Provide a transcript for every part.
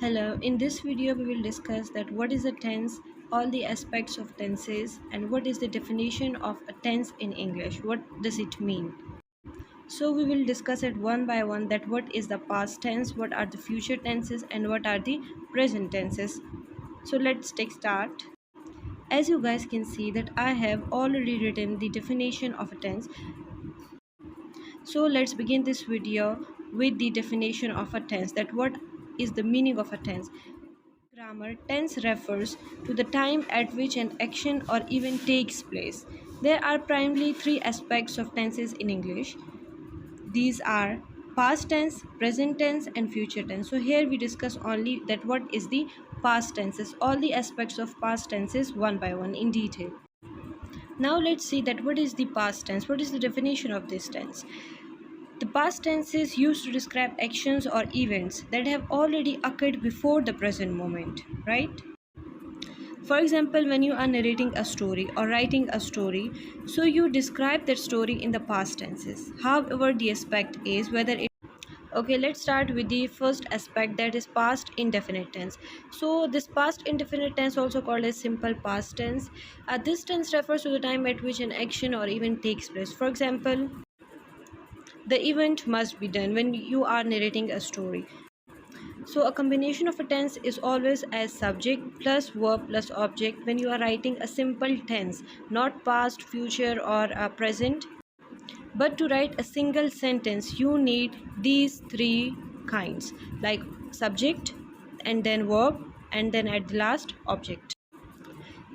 Hello, in this video we will discuss that what is a tense, all the aspects of tenses, and what is the definition of a tense in English. What does it mean? So we will discuss it one by one, that what is the past tense, what are the future tenses, and what are the present tenses. So let's take start. As you guys can see that I have already written the definition of a tense. So let's begin this video with the definition of a tense, that what is the meaning of a tense. Grammar, tense refers to the time at which an action or event takes place. There are primarily three aspects of tenses in English. These are past tense, present tense, and future tense. So here we discuss only that what is the past tenses, all the aspects of past tenses one by one in detail. Now let's see that what is the past tense, what is the definition of this tense. The past tense is used to describe actions or events that have already occurred before the present moment, right? For example, when you are narrating a story or writing a story, so you describe that story in the past tenses. However, the aspect is whether it. Okay, let's start with the first aspect, that is past indefinite tense. So this past indefinite tense, also called as simple past tense, this tense refers to the time at which an action or event takes place. For example, the event must be done when you are narrating a story. So a combination of a tense is always as subject plus verb plus object when you are writing a simple tense, not past, future, or present. But to write a single sentence, you need these three kinds, like subject, and then verb, and then at the last object.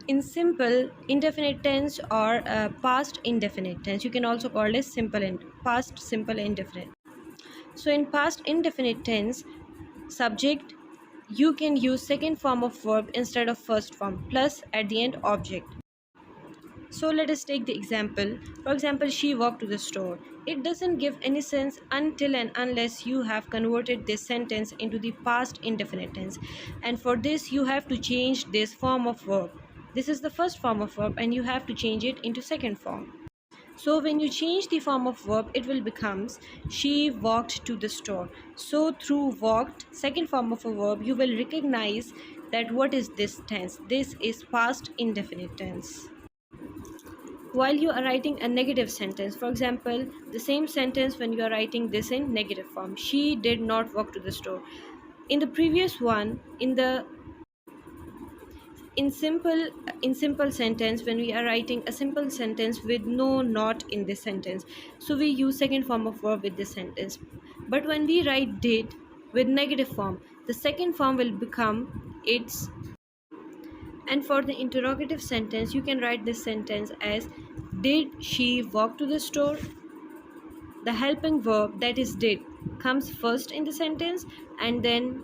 In simple indefinite tense or past indefinite tense, you can also call it simple and past simple indefinite. So in past indefinite tense, subject, you can use second form of verb instead of first form, plus at the end object. So let us take the example. For example, she walked to the store. It doesn't give any sense until and unless you have converted this sentence into the past indefinite tense, and for this you have to change this form of verb. This is the first form of verb and you have to change it into second form. So when you change the form of verb, it will becomes she walked to the store. So through walked, second form of a verb, you will recognize that what is this tense. This is past indefinite tense. While you are writing a negative sentence, for example, the same sentence when you are writing this in negative form, she did not walk to the store. In the previous one, in simple sentence, when we are writing a simple sentence with no not in this sentence, so we use second form of verb with this sentence. But when we write did with negative form, the second form will become its. And for the interrogative sentence, you can write this sentence as did she walk to the store. The helping verb, that is did, comes first in the sentence, and then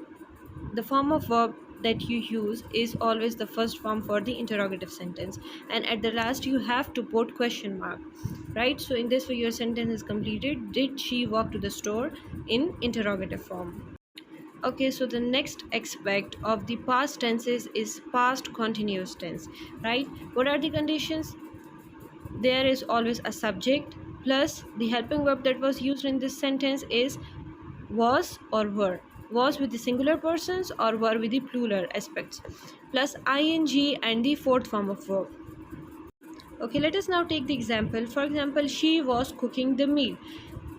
the form of verb that you use is always the first form for the interrogative sentence, and at the last you have to put question mark, right? So in this way your sentence is completed, did she walk to the store, in interrogative form. Okay, so the next aspect of the past tenses is past continuous tense, right? What are the conditions? There is always a subject plus the helping verb that was used in this sentence is was or were. Was with the singular persons or were with the plural aspects, plus ing and the fourth form of verb. Okay, let us now take the example. For example, she was cooking the meal.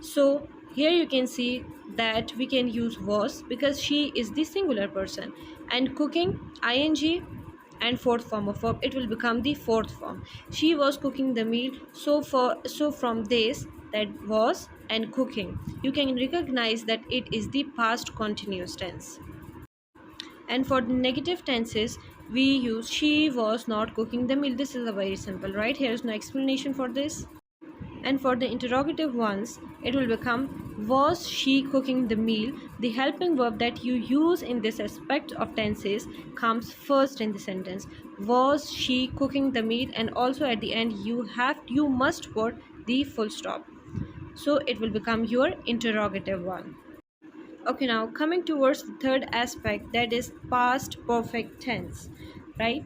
So here you can see that we can use was because she is the singular person, and cooking ing and fourth form of verb, it will become the fourth form. She was cooking the meal. So from this, that was and cooking, you can recognize that it is the past continuous tense. And for the negative tenses, we use she was not cooking the meal. This is a very simple, right? Here is no explanation for this. And for the interrogative ones, it will become was she cooking the meal. The helping verb that you use in this aspect of tenses comes first in the sentence, was she cooking the meal, and also at the end you must put the full stop, so it will become your interrogative one. Okay, now coming towards the third aspect, that is past perfect tense, right?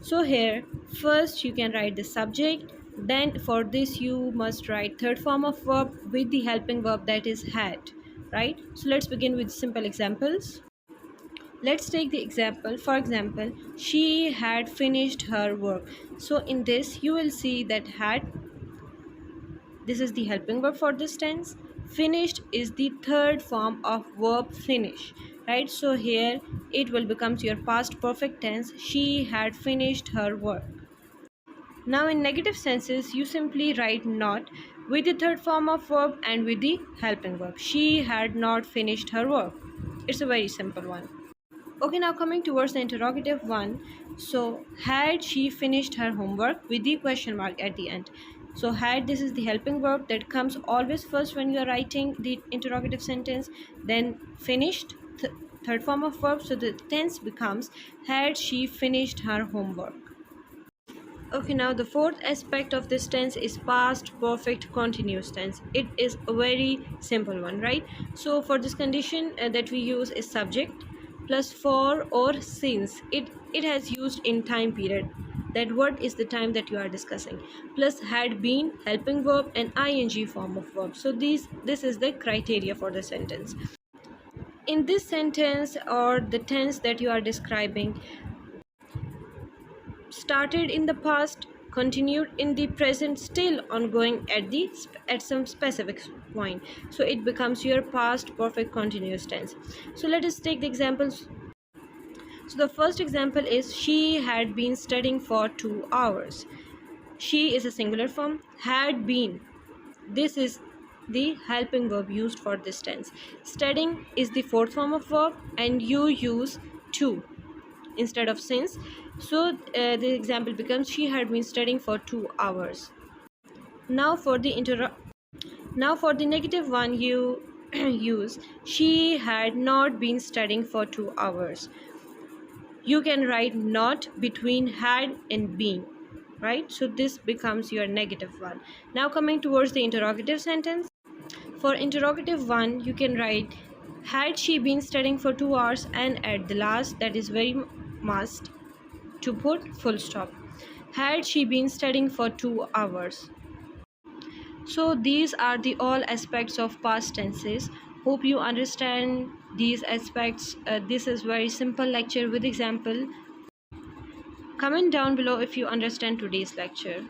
So here first you can write the subject, then for this you must write third form of verb with the helping verb that is had, right? So let's begin with simple examples. Let's take the example. For example, she had finished her work. So in this you will see that had, this is the helping verb for this tense. Finished is the third form of verb finish, right? So here it will become your past perfect tense. She had finished her work. Now in negative senses, you simply write not with the third form of verb and with the helping verb. She had not finished her work. It's a very simple one. Okay, now coming towards the interrogative one. So had she finished her homework with the question mark at the end. So had, this is the helping verb that comes always first when you are writing the interrogative sentence. Then finished, third form of verb. So the tense becomes had she finished her homework. Okay, now the fourth aspect of this tense is past perfect continuous tense. It is a very simple one, right? So for this condition that we use is subject plus for or since. It has used in time period. That what is the time that you are discussing, plus had been, helping verb, and ing form of verb. So this is the criteria for the sentence. In this sentence or the tense that you are describing, started in the past, continued in the present, still ongoing at some specific point. So it becomes your past perfect continuous tense. So let us take the examples. So the first example is she had been studying for 2 hours. She is a singular form. Had been, this is the helping verb used for this tense. Studying is the fourth form of verb and you use to instead of since. So the example becomes she had been studying for 2 hours. Now for the negative one, you use she had not been studying for 2 hours. You can write not between had and been, right? So this becomes your negative one. Now coming towards the interrogative sentence. For interrogative one, you can write had she been studying for 2 hours, and at the last, that is very must to put full stop. Had she been studying for 2 hours. So these are the all aspects of past tenses. Hope you understand these aspects. This is very simple lecture with example. Comment down below if you understand today's lecture.